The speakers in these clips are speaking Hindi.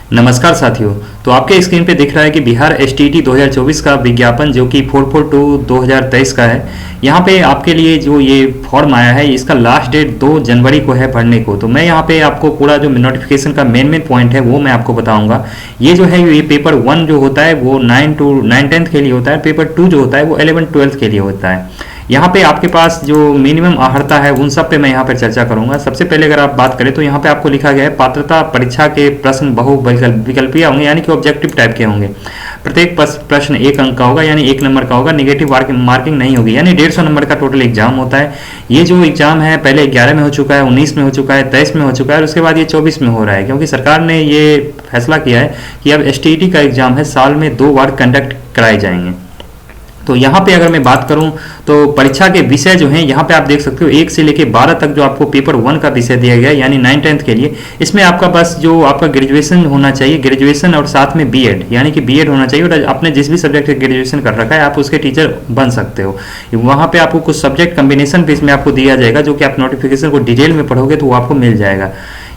नमस्कार साथियों। तो आपके स्क्रीन पे दिख रहा है कि बिहार एसटीईटी 2024 का विज्ञापन जो कि 442/2023 का है। यहाँ पे आपके लिए जो ये फॉर्म आया है इसका लास्ट डेट 2 जनवरी को है भरने को। तो मैं यहाँ पे आपको पूरा जो नोटिफिकेशन का मेन पॉइंट है वो मैं आपको बताऊंगा। ये जो है ये पेपर 1 जो होता है वो 9-10 के लिए होता है। पेपर 2 जो होता है वो 11-12 के लिए होता है। यहाँ पे आपके पास जो मिनिमम अर्हता है उन सब पे मैं यहाँ पर चर्चा करूंगा। सबसे पहले अगर आप बात करें तो यहाँ पे आपको लिखा गया है पात्रता परीक्षा के प्रश्न बहुविकल्पीय होंगे, यानी कि ऑब्जेक्टिव टाइप के होंगे। प्रत्येक प्रश्न 1 अंक का होगा, यानी 1 नंबर का होगा। नेगेटिव मार्किंग नहीं होगी, यानी 150 नंबर का टोटल एग्जाम होता है। ये जो एग्जाम है पहले 11 में हो चुका है, 19 में हो चुका है, 23 में हो चुका है और उसके बाद ये 24 में हो रहा है, क्योंकि सरकार ने ये फैसला किया है कि अब एसटीईटी का एग्जाम है साल में 2 बार कंडक्ट कराए जाएंगे। तो यहाँ पे अगर मैं बात करूँ तो परीक्षा के विषय जो हैं यहाँ पे आप देख सकते हो 1 से लेके 12 तक जो आपको पेपर 1 का विषय दिया गया है, यानी 9-10 के लिए। इसमें आपका बस जो आपका ग्रेजुएशन होना चाहिए, ग्रेजुएशन और साथ में बीएड, यानी कि बीएड होना चाहिए और आपने जिस भी सब्जेक्ट का ग्रेजुएशन कर रखा है आप उसके टीचर बन सकते हो। वहाँ पे आपको कुछ सब्जेक्ट कम्बिनेशन भी इसमें आपको दिया जाएगा, जो कि आप नोटिफिकेशन को डिटेल में पढ़ोगे तो वो आपको मिल जाएगा।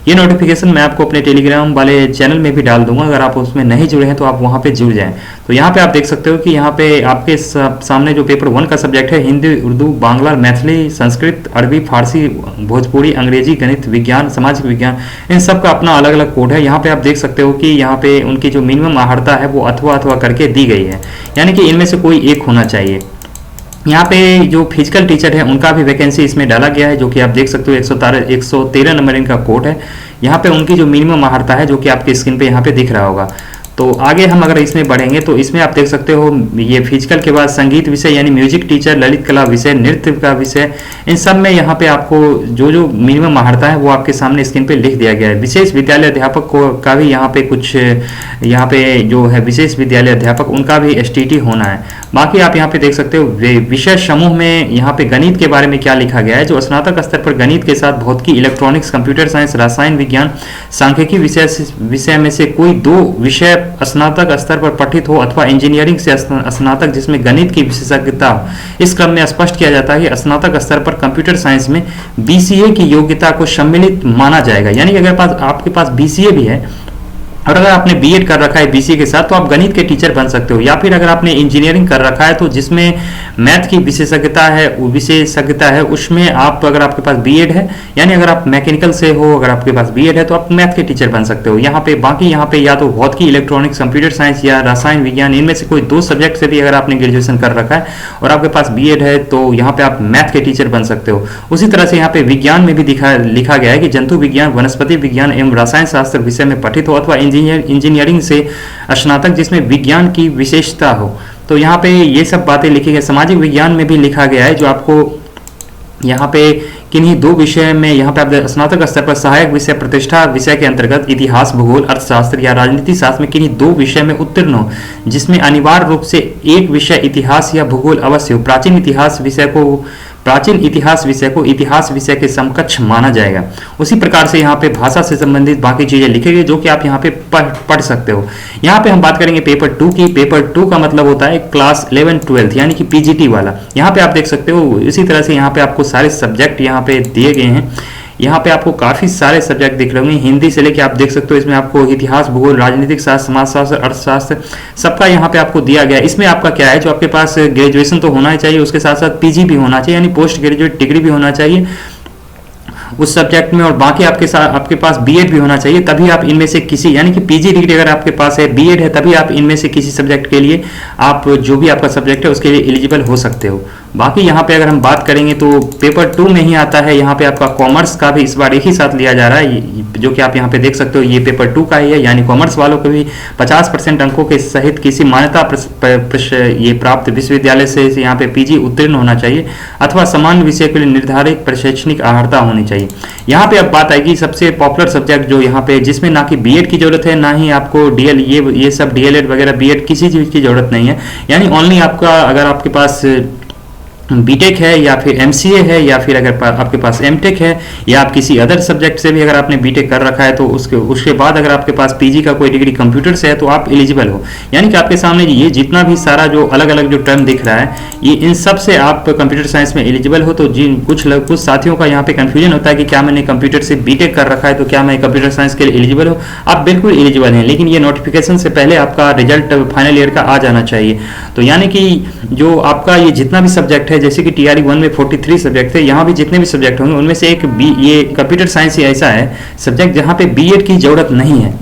ये नोटिफिकेशन मैं आपको अपने टेलीग्राम वाले चैनल में भी डाल दूंगा, अगर आप उसमें नहीं जुड़े हैं तो आप वहाँ पे जुड़ जाएं। तो यहाँ पे आप देख सकते हो कि यहाँ पे आपके सामने जो पेपर 1 का सब्जेक्ट है हिंदी, उर्दू, बांग्ला, मैथिली, संस्कृत, अरबी, फारसी, भोजपुरी, अंग्रेजी, गणित, विज्ञान, सामाजिक विज्ञान, इन सब का अपना अलग अलग कोड है। यहाँ पे आप देख सकते हो कि यहाँ पे उनकी जो मिनिमम अर्हता है वो अथवा करके दी गई है, यानी कि इनमें से कोई एक होना चाहिए। यहाँ पे जो फिजिकल टीचर है उनका भी वैकेंसी इसमें डाला गया है, जो कि आप देख सकते हो 113 नंबर इनका कोड है। यहाँ पे उनकी जो मिनिमम अर्हता है जो कि आपकी स्क्रीन पे यहाँ पे दिख रहा होगा। तो आगे हम अगर इसमें बढ़ेंगे तो इसमें आप देख सकते हो ये फिजिकल के बाद संगीत विषय यानी म्यूजिक टीचर, ललित कला विषय, नृत्य का विषय, इन सब में यहाँ पे आपको जो मिनिमम अर्हता है वो आपके सामने स्क्रीन पे लिख दिया गया है। विशेष विद्यालय अध्यापक को का भी यहाँ पे कुछ यहाँ पे जो है विशेष विद्यालय अध्यापक उनका भी एसटीईटी होना है। बाकी आप यहाँ पे देख सकते हो विषय समूह में यहाँ पे गणित के बारे में क्या लिखा गया है। जो स्नातक स्तर पर गणित के साथ भौतिकी, इलेक्ट्रॉनिक्स, कंप्यूटर साइंस, रसायन विज्ञान, सांख्यिकी विषय में से कोई 2 विषय स्नातक स्तर पर पठित हो अथवा इंजीनियरिंग से स्नातक जिसमें गणित की विशेषज्ञता हो। इस क्रम में स्पष्ट किया जाता है कि स्नातक स्तर पर कंप्यूटर साइंस में बीसीए की योग्यता को सम्मिलित माना जाएगा, यानी कि अगर आपके पास बीसीए भी है और अगर आपने बीएड कर रखा है बीसीए के साथ तो आप गणित के टीचर बन सकते हो। या फिर अगर आपने इंजीनियरिंग कर रखा है तो जिसमें मैथ की विशेषज्ञता है उसमें आप, अगर आपके पास बीएड है, यानी अगर आप मैकेनिकल से हो, अगर आपके पास बीएड है तो आप मैथ के टीचर बन सकते हो। यहाँ पे बाकी यहाँ पे या तो भौतिकी, इलेक्ट्रॉनिक्स, कंप्यूटर साइंस या रसायन विज्ञान, इनमें से कोई 2 सब्जेक्ट से भी अगर आपने ग्रेजुएशन कर रखा है और आपके पास बीएड है तो यहाँ पे आप मैथ के टीचर बन सकते हो। उसी तरह से यहाँ पे विज्ञान में भी लिखा गया है कि जंतु विज्ञान, वनस्पति विज्ञान एवं रसायन शास्त्र विषय में पठित हो अथवा इंजीनियरिंग से स्नातक जिसमें विज्ञान की विशेषता हो। तो यहाँ पे ये सब बातें लिखी गई। सामाजिक विज्ञान में भी लिखा गया है जो आपको यहाँ पे किन्हीं 2 विषय में यहाँ पे आप स्नातक स्तर पर सहायक विषय प्रतिष्ठा विषय के अंतर्गत इतिहास, भूगोल, अर्थशास्त्र या राजनीति शास्त्र में किन्हीं 2 विषय में उत्तीर्ण हो जिसमें अनिवार्य रूप से एक विषय इतिहास या भूगोल अवश्य हो। प्राचीन इतिहास विषय को इतिहास विषय के समकक्ष माना जाएगा। उसी प्रकार से यहाँ पे भाषा से संबंधित बाकी चीजें लिखी गई जो कि आप यहाँ पे पढ़ सकते हो। यहाँ पे हम बात करेंगे पेपर 2 की। पेपर 2 का मतलब होता है क्लास 11-12 यानी कि पीजीटी वाला। यहाँ पे आप देख सकते हो इसी तरह से यहाँ पे आपको सारे सब्जेक्ट यहाँ पे दिए गए हैं। यहाँ पे आपको काफी सारे सब्जेक्ट दिख रहे होंगे, हिंदी से लेके आप देख सकते हो इसमें आपको इतिहास, भूगोल, राजनीतिक शास्त्र, समाजशास्त्र, अर्थशास्त्र सबका यहाँ पे आपको दिया गया है। इसमें आपका क्या है, जो आपके पास ग्रेजुएशन तो होना ही चाहिए, उसके साथ साथ पीजी भी होना चाहिए, यानी पोस्ट ग्रेजुएट डिग्री भी होना चाहिए उस सब्जेक्ट में, और बाकी आपके पास बीएड भी होना चाहिए। तभी आप इनमें से किसी, यानी कि पीजी डिग्री अगर आपके पास है, बीएड है, तभी आप इनमें से किसी सब्जेक्ट के लिए, आप जो भी आपका सब्जेक्ट है उसके लिए एलिजिबल हो सकते हो। बाकी यहाँ पे अगर हम बात करेंगे तो पेपर 2 में ही आता है यहाँ पे आपका कॉमर्स का भी इस बार एक ही साथ लिया जा रहा है, जो कि आप यहाँ पे देख सकते हो ये पेपर 2 का ही है, यानी कॉमर्स वालों को भी 50% अंकों के सहित किसी मान्यता ये प्राप्त विश्वविद्यालय से यहाँ पे पीजी उत्तीर्ण होना चाहिए अथवा समान विषय के लिए निर्धारित प्रशैक्षणिक अर्हता होनी चाहिए। यहाँ पे अब बात आएगी सबसे पॉपुलर सब्जेक्ट जो यहाँ पे, जिसमें ना कि बीएड की जरूरत है, ना ही आपको डीएल ये सब डीएलएड वगैरह बीएड किसी चीज की जरूरत नहीं है, यानी ओनली आपका अगर आपके पास बीटेक है या फिर एमसीए है या फिर अगर आपके पास एमटेक है या आप किसी अदर सब्जेक्ट से भी अगर आपने बीटेक कर रखा है तो उसके बाद अगर आपके पास पीजी का कोई डिग्री कंप्यूटर से है तो आप एलिजिबल हो। यानी कि आपके सामने ये जितना भी सारा जो अलग अलग जो टर्म दिख रहा है ये इन सब से आप कंप्यूटर साइंस में एलिजिबल हो। तो जिन कुछ साथियों का यहाँ पे कंफ्यूजन होता है कि क्या मैंने कंप्यूटर से बीटेक कर रखा है तो क्या मैं कंप्यूटर साइंस के लिए एलिजिबल हूँ। आप बिल्कुल एलिजिबल हैं, लेकिन ये नोटिफिकेशन से पहले आपका रिजल्ट फाइनल ईयर का आ जाना चाहिए। तो यानी कि जो आपका ये जितना भी सब्जेक्ट है, जैसे कि टीआरई 1 में 43 सब्जेक्ट थे, यहाँ भी जितने भी सब्जेक्ट होंगे उनमें से एक ये कंप्यूटर साइंस ही ऐसा है सब्जेक्ट जहाँ पे बीएड की जरूरत नहीं है।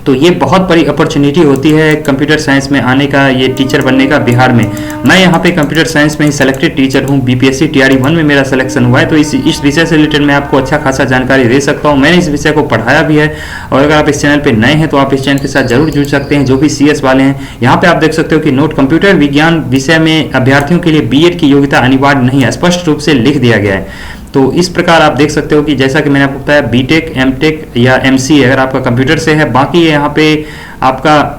तो ये बहुत बड़ी अपॉर्चुनिटी होती है कंप्यूटर साइंस में आने का, ये टीचर बनने का बिहार में। मैं यहाँ पे कंप्यूटर साइंस में ही सेलेक्टेड टीचर हूँ, बीपीएससी टीआरई 1 में मेरा सिलेक्शन हुआ है। तो इस विषय से रिलेटेड मैं आपको अच्छा खासा जानकारी दे सकता हूँ। मैंने इस विषय को पढ़ाया भी है, और अगर आप इस चैनल पर नए हैं तो आप इस चैनल के साथ जरूर जुड़ सकते हैं, जो भी सीएस वाले हैं। यहाँ पे आप देख सकते हो कि नोट कंप्यूटर विज्ञान विषय में अभ्यर्थियों के लिए बीएड की योग्यता अनिवार्य नहीं है, स्पष्ट रूप से लिख दिया गया है। तो इस प्रकार आप देख सकते हो कि जैसा कि मैंने आपको बताया बीटेक, एमटेक या एमसीए अगर आपका कंप्यूटर से है, बाकी यहाँ पे आपका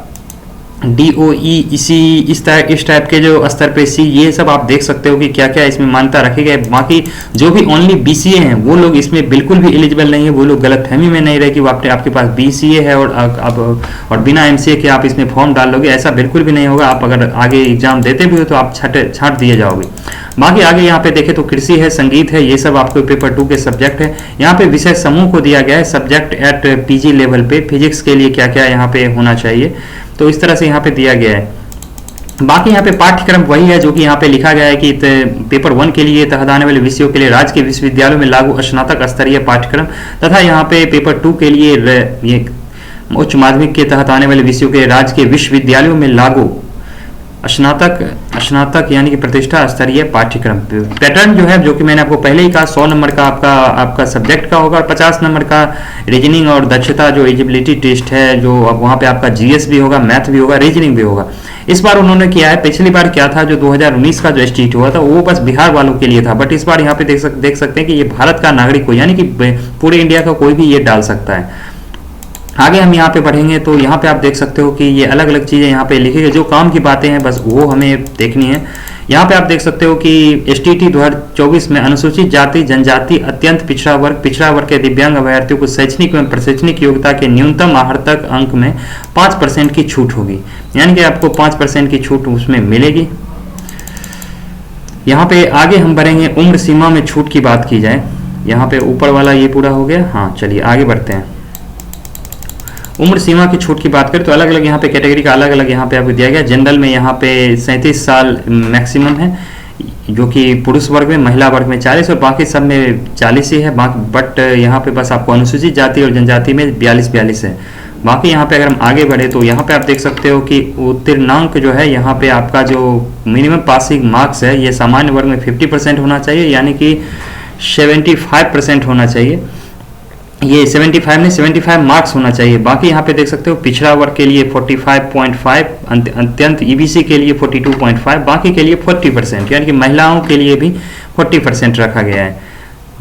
डीओई इस टाइप के जो स्तर पे सी, ये सब आप देख सकते हो कि क्या क्या इसमें मान्यता रखे गए। बाकी जो भी ओनली बीसीए हैं वो लोग इसमें बिल्कुल भी एलिजिबल नहीं है। वो लोग गलतफहमी में नहीं रहे कि वो आपके पास बीसीए है और बिना एमसीए के आप इसमें फॉर्म डाल लोगे, ऐसा बिल्कुल भी नहीं होगा। आप अगर आगे एग्जाम देते भी हो तो आप छांट दिए जाओगे। बाकी आगे यहाँ पे देखें तो कृषि है, संगीत है, ये सब आपको पेपर 2 के सब्जेक्ट है। यहाँ पे विषय समूह को दिया गया है सब्जेक्ट एट पीजी लेवल पे, फिजिक्स के लिए क्या क्या यहाँ पे होना चाहिए, तो इस तरह से यहाँ पे दिया गया है। बाकी यहाँ पे पाठ्यक्रम वही है जो कि यहाँ पे लिखा गया है कि पेपर 1 के लिए तहत आने वाले विषयों के लिए राज्य के विश्वविद्यालयों में लागू स्नातक स्तरीय पाठ्यक्रम, तथा यहाँ पे पेपर 2 के लिए ये उच्च माध्यमिक के तहत आने वाले विषयों के राज्य के विश्वविद्यालयों में लागू स्नातक यानी कि प्रतिष्ठा स्तरीय पाठ्यक्रम। पैटर्न जो है, जो कि मैंने आपको पहले ही कहा, 100 नंबर का आपका सब्जेक्ट का होगा और 50 नंबर का रीजनिंग और दक्षता जो एलिजिबिलिटी टेस्ट है, जो अब वहाँ पे आपका जीएस भी होगा, मैथ भी होगा, रीजनिंग भी होगा। इस बार उन्होंने किया है, पिछली बार क्या था जो 2019 का जो एसटीईटी हुआ था वो बस बिहार वालों के लिए था, बट इस बार यहाँ पे देख सकते हैं कि ये भारत का नागरिक हो, यानी कि पूरे इंडिया का कोई भी ये डाल सकता है। आगे हम यहाँ पे बढ़ेंगे तो यहाँ पे आप देख सकते हो कि ये अलग अलग चीज़ें यहाँ पे लिखी गई, जो काम की बातें हैं बस वो हमें देखनी है। यहाँ पे आप देख सकते हो कि एसटीईटी 2024 में अनुसूचित जाति, जनजाति, अत्यंत पिछड़ा वर्ग के दिव्यांग अभ्यर्थियों को शैक्षणिक एवं प्रशैक्षणिक योग्यता के न्यूनतम आहर्तक अंक में 5% की छूट होगी, यानी कि आपको 5% की छूट उसमें मिलेगी। यहाँ पे आगे हम बढ़ेंगे, उम्र सीमा में छूट की बात की जाए। यहाँ पे ऊपर वाला ये पूरा हो गया। हाँ चलिए आगे बढ़ते हैं। उम्र सीमा की छूट की बात करें तो अलग अलग यहाँ पे कैटेगरी का अलग अलग यहाँ पे आपको दिया गया। जनरल में यहाँ पे 37 साल मैक्सिमम है, जो कि पुरुष वर्ग में, महिला वर्ग में 40 और बाकी सब में 40 ही है। बट यहाँ पे बस आपको अनुसूचित जाति और जनजाति में 42 है। बाकी यहाँ पे अगर हम आगे बढ़े तो यहाँ पे आप देख सकते हो कि उत्तीर्णांक जो है, यहाँ पे आपका जो मिनिमम पासिंग मार्क्स है ये सामान्य वर्ग में 50% होना चाहिए, यानी कि 75% होना चाहिए। ये 75 नहीं 75 मार्क्स होना चाहिए। बाकी यहाँ पे देख सकते हो पिछड़ा वर्ग के लिए 45.5, अत्यंत ईबीसी के लिए 42.5, बाकी के लिए 40%, यानी कि महिलाओं के लिए भी 40% रखा गया है,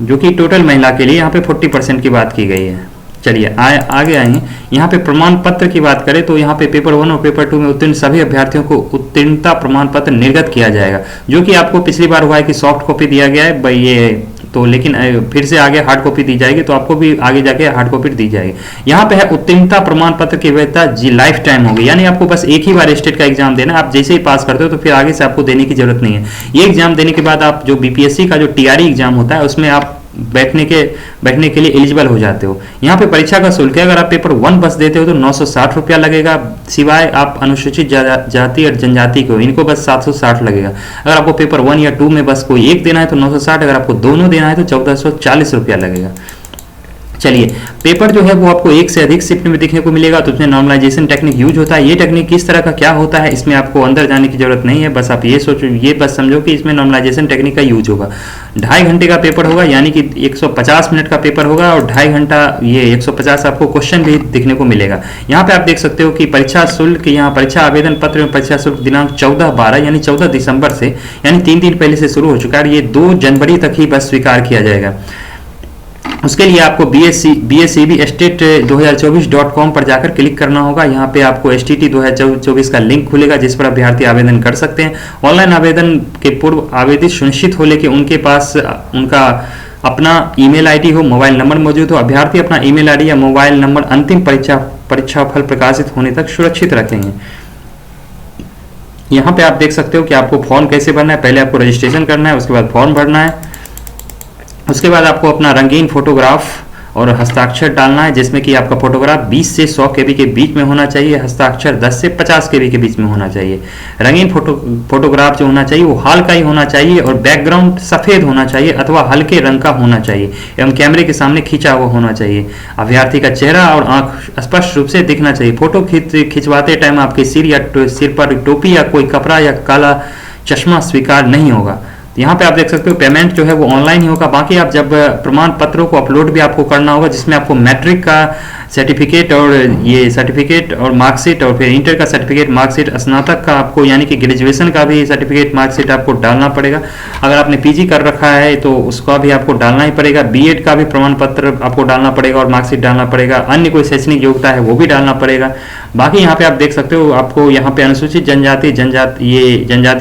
जो कि टोटल महिला के लिए यहाँ पे 40% की बात की गई है। चलिए आगे आएंगे। यहाँ पे प्रमाण पत्र की बात करें तो यहाँ पे पेपर 1 और पेपर 2 में उत्तीर्ण सभी अभ्यर्थियों को उत्तीर्णता प्रमाण पत्र निर्गत किया जाएगा, जो कि आपको पिछली बार हुआ है कि सॉफ्ट कॉपी दिया गया है भाई ये तो, लेकिन फिर से आगे हार्ड कॉपी दी जाएगी, तो आपको भी आगे जाके हार्ड कॉपी दी जाएगी। यहाँ पे है उत्तीर्णता प्रमाण पत्र की वैधता लाइफ टाइम होगी, यानी आपको बस एक ही बार स्टेट का एग्जाम देना, आप जैसे ही पास करते हो तो फिर आगे से आपको देने की जरूरत नहीं है। ये एग्जाम देने के बाद आप जो बीपीएससी का जो टीआरई एग्जाम होता है उसमें आप बैठने के लिए एलिजिबल हो जाते हो। यहाँ पे परीक्षा का शुल्क है, अगर आप पेपर 1 बस देते हो तो 960 रुपया लगेगा, सिवाय आप अनुसूचित जाति और जनजाति को, इनको बस 760 लगेगा। अगर आपको पेपर 1 या 2 में बस कोई एक देना है तो 960, अगर आपको दोनों देना है तो 1440 रुपया लगेगा। चलिए, पेपर जो है वो आपको एक से अधिक शिफ्ट में देखने को मिलेगा, तो उसमें नॉर्मलाइजेशन टेक्निक यूज होता है। ये टेक्निक किस तरह का क्या होता है इसमें आपको अंदर जाने की जरूरत नहीं है, बस आप ये सोचो, ये बस समझो कि इसमें नॉर्मलाइजेशन टेक्निक का यूज होगा। 2.5 घंटे का पेपर होगा, यानी कि 150 मिनट का पेपर होगा, और 2.5 घंटा ये 150 आपको क्वेश्चन भी देखने को मिलेगा। यहाँ पे आप देख सकते हो कि परीक्षा शुल्क, यहाँ परीक्षा आवेदन पत्र में परीक्षा शुल्क दिनांक 14/12 यानी 14 दिसंबर से, यानी 3 दिन पहले से शुरू हो चुका है। ये 2 जनवरी तक ही बस स्वीकार किया जाएगा। उसके लिए आपको BSCB-STET2024.com पर जाकर क्लिक करना होगा। यहाँ पे आपको STT 2024 का लिंक खुलेगा जिस पर अभ्यर्थी आवेदन कर सकते हैं। ऑनलाइन आवेदन के पूर्व आवेदित सुनिश्चित हो ले कि उनके पास उनका अपना ईमेल आईडी हो, मोबाइल नंबर मौजूद हो। अभ्यर्थी अपना ईमेल आईडी या मोबाइल नंबर अंतिम परीक्षा फल प्रकाशित होने तक सुरक्षित रखेंगे। यहाँ पे आप देख सकते हो कि आपको फॉर्म कैसे भरना है। पहले आपको रजिस्ट्रेशन करना है, उसके बाद फॉर्म भरना है। उसके बाद आपको अपना रंगीन फोटोग्राफ और हस्ताक्षर डालना है, जिसमें कि आपका फोटोग्राफ 20 से 100 केबी के बीच में होना चाहिए, हस्ताक्षर 10 से 50 केबी के बीच में होना चाहिए। रंगीन फोटोग्राफ जो होना चाहिए वो हाल का ही होना चाहिए और बैकग्राउंड सफ़ेद होना चाहिए अथवा हल्के रंग का होना चाहिए एवं कैमरे के सामने खींचा हुआ होना चाहिए। अभ्यर्थी का चेहरा और आंख स्पष्ट रूप से दिखना चाहिए। फोटो खिंचवाते टाइम आपके सिर पर टोपी या कोई कपड़ा या काला चश्मा स्वीकार नहीं होगा। यहाँ पे आप देख सकते हो पेमेंट जो है वो ऑनलाइन ही होगा। बाकी आप जब प्रमाण पत्रों को अपलोड भी आपको करना होगा, जिसमें आपको मैट्रिक का सर्टिफिकेट और ये सर्टिफिकेट और मार्कशीट और फिर इंटर का सर्टिफिकेट मार्कशीट, स्नातक का आपको यानी कि ग्रेजुएशन का भी सर्टिफिकेट मार्कशीट आपको डालना पड़ेगा। अगर आपने पीजी कर रखा है तो उसका भी आपको डालना ही पड़ेगा। बीएड का भी प्रमाण पत्र आपको डालना पड़ेगा और मार्कशीट डालना पड़ेगा। अन्य कोई शैक्षणिक योग्यता है वो भी डालना पड़ेगा। बाकी यहाँ पे आप देख सकते हो आपको यहाँ पे अनुसूचित जनजाति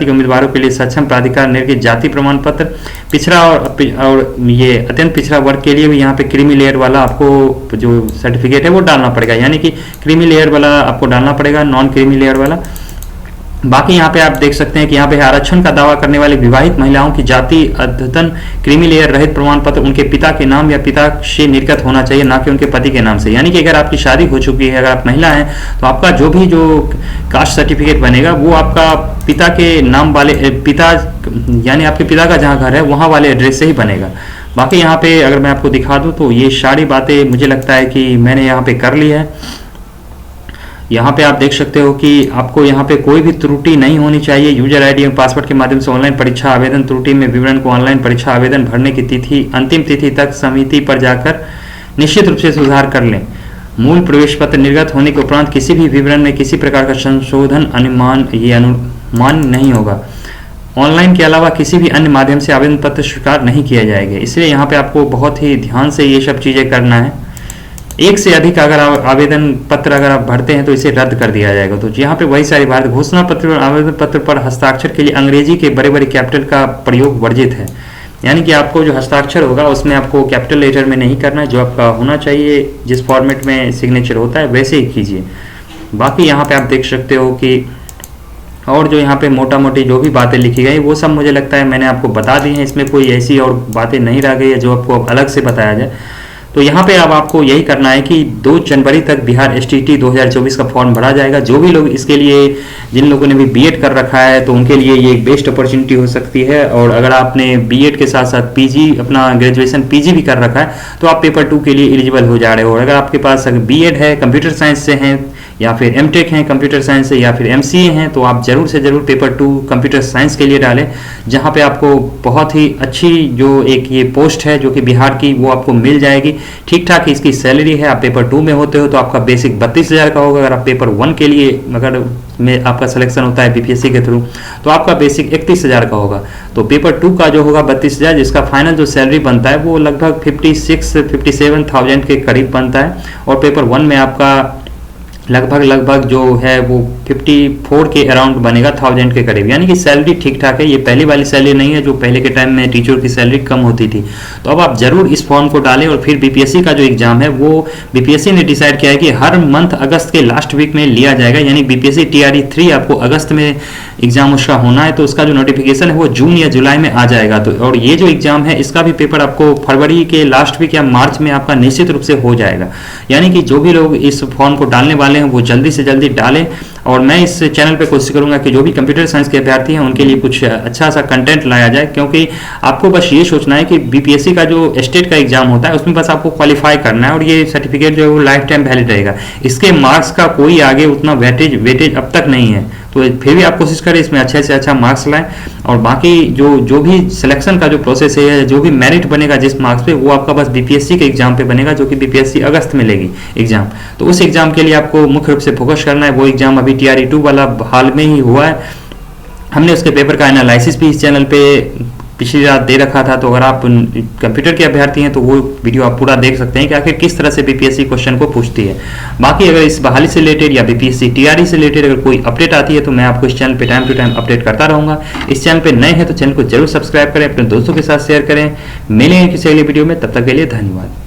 के उम्मीदवारों के लिए सक्षम प्राधिकार निर्गत जाति प्रमाण पत्र, पिछड़ा और ये अत्यंत पिछड़ा वर्ग के लिए भी यहाँ पे क्रीमी लेयर वाला आपको जो सर्टिफिकेट है वो डालना पड़ेगा, यानी कि क्रीमी लेयर वाला आपको डालना पड़ेगा, नॉन क्रीमी लेयर वाला। बाकी यहाँ पे आप देख सकते हैं कि यहाँ पे आरक्षण का दावा करने वाली विवाहित महिलाओं की जाति अद्यतन क्रीमी लेयर रहित प्रमाण पत्र उनके पिता के नाम या पिता से निर्गत होना चाहिए, ना कि उनके पति के नाम से। यानी कि अगर आपकी शादी हो चुकी है, अगर आप महिला हैं, तो आपका जो कास्ट सर्टिफिकेट बनेगा वो आपका पिता के नाम वाले यानी आपके पिता का जहाँ घर है वहाँ वाले एड्रेस से ही बनेगा। बाकी यहाँ पे अगर मैं आपको दिखा दूँ तो ये सारी बातें मुझे लगता है कि मैंने यहाँ पे कर ली है। यहाँ पे आप देख सकते हो कि आपको यहाँ पे कोई भी त्रुटि नहीं होनी चाहिए। यूजर आईडी और पासवर्ड के माध्यम से ऑनलाइन परीक्षा आवेदन त्रुटि में विवरण को ऑनलाइन परीक्षा आवेदन भरने की अंतिम तिथि तक समिति पर जाकर निश्चित रूप से सुधार कर लें। मूल प्रवेश पत्र निर्गत होने के उपरांत किसी भी विवरण में किसी प्रकार का संशोधन अनुमान नहीं होगा। ऑनलाइन के अलावा किसी भी अन्य माध्यम से आवेदन पत्र स्वीकार नहीं किया जाएगा। इसलिए यहाँ पे आपको बहुत ही ध्यान से ये सब चीज़ें करना है। एक से अधिक अगर आवेदन पत्र अगर आप भरते हैं तो इसे रद्द कर दिया जाएगा। तो यहाँ पे वही सारी बात, घोषणा पत्र और आवेदन पत्र पर हस्ताक्षर के लिए अंग्रेजी के बड़े बड़े कैपिटल का प्रयोग वर्जित है। यानी कि आपको जो हस्ताक्षर होगा उसमें आपको कैपिटल लेटर में नहीं करना है, जो आपका होना चाहिए जिस फॉर्मेट में सिग्नेचर होता है वैसे ही कीजिए। बाकी यहाँ पे आप देख सकते हो कि और जो यहाँ पे मोटा मोटी जो भी बातें लिखी गई वो सब मुझे लगता है मैंने आपको बता दी हैं। इसमें कोई ऐसी और बातें नहीं रह गई है जो आपको अलग से बताया जाए। तो यहाँ पे अब आपको यही करना है कि 2 जनवरी तक बिहार STT 2024 का फॉर्म भरा जाएगा। जो भी लोग इसके लिए, जिन लोगों ने भी बीएड कर रखा है तो उनके लिए ये एक बेस्ट अपॉर्चुनिटी हो सकती है। और अगर आपने बीएड के साथ साथ पीजी अपना ग्रेजुएशन पीजी भी कर रखा है तो आप पेपर 2 के लिए एलिजिबल हो जा रहे हो। और अगर आपके पास अगर बीएड है, कंप्यूटर साइंस से हैं या फिर एमटेक हैं कंप्यूटर साइंस से या फिर एमसीए हैं, तो आप जरूर से जरूर पेपर 2 कंप्यूटर साइंस के लिए डालें, जहां पे आपको बहुत ही अच्छी जो एक ये पोस्ट है जो कि बिहार की वो आपको मिल जाएगी। ठीक ठाक इसकी सैलरी है। आप पेपर 2 में होते हो तो आपका बेसिक 32,000 का होगा। अगर आप पेपर 1 के लिए अगर में आपका सिलेक्शन होता है बीपीएससी के थ्रू तो आपका बेसिक 31,000 का होगा। तो पेपर 2 का जो होगा 32,000, जिसका फाइनल जो सैलरी बनता है वो लगभग 56-57,000 के करीब बनता है। और पेपर 1 में आपका लगभग जो है वो 54 के अराउंड बनेगा, 1000 के करीब। यानी कि सैलरी ठीक ठाक है। ये पहली वाली सैलरी नहीं है जो पहले के टाइम में टीचर की सैलरी कम होती थी। तो अब आप जरूर इस फॉर्म को डालें। और फिर बीपीएससी का जो एग्जाम है वो बीपीएससी ने डिसाइड किया है कि हर मंथ अगस्त के लास्ट वीक में लिया जाएगा। यानी बीपीएससी TRE 3 आपको अगस्त में एग्जाम उसका होना है, तो उसका जो नोटिफिकेशन है वो जून या जुलाई में आ जाएगा। तो और ये जो एग्जाम है इसका भी पेपर आपको फरवरी के लास्ट वीक या मार्च में आपका निश्चित रूप से हो जाएगा। यानी कि जो भी लोग इस फॉर्म को डालने वाले हैं वो जल्दी से जल्दी डालें। और मैं इस चैनल पे कोशिश करूंगा कि जो भी कंप्यूटर साइंस के अभ्यर्थी हैं उनके लिए कुछ अच्छा सा कंटेंट लाया जाए, क्योंकि आपको बस ये सोचना है कि बीपीएससी का जो स्टेट का एग्जाम होता है उसमें बस आपको क्वालिफाई करना है और ये सर्टिफिकेट जो है वो लाइफ टाइम वैलिड रहेगा। इसके मार्क्स का कोई आगे उतना वेटेज अब तक नहीं है। तो फिर भी आप कोशिश करें इसमें अच्छे से अच्छा मार्क्स लाएं। और बाकी जो भी सिलेक्शन का जो प्रोसेस है, जो भी मेरिट बनेगा जिस मार्क्स पे, वो आपका बस बीपीएससी के एग्जाम पे बनेगा, जो कि बीपीएससी अगस्त में लेगी एग्जाम। तो उस एग्जाम के लिए आपको मुख्य रूप से फोकस करना है। वो एग्जाम अभी TRE 2 वाला हाल में ही हुआ है। हमने उसके पेपर का एनालिसिस भी इस चैनल पे पिछली रात दे रखा था। तो अगर आप कंप्यूटर के अभ्यर्थी हैं तो वो वीडियो आप पूरा देख सकते हैं कि आखिर किस तरह से बीपीएससी क्वेश्चन को पूछती है। बाकी अगर इस बहाली से रिलेटेड या बीपीएससी टीआरई से रिलेटेड अगर कोई अपडेट आती है तो मैं आपको इस चैनल पे टाइम टू टाइम अपडेट करता रहूंगा। इस चैनल पे नए हैं तो चैनल को जरूर सब्सक्राइब करें, अपने दोस्तों के साथ शेयर करें। मिलेंगे किसी अगली वीडियो में, तब तक के लिए धन्यवाद।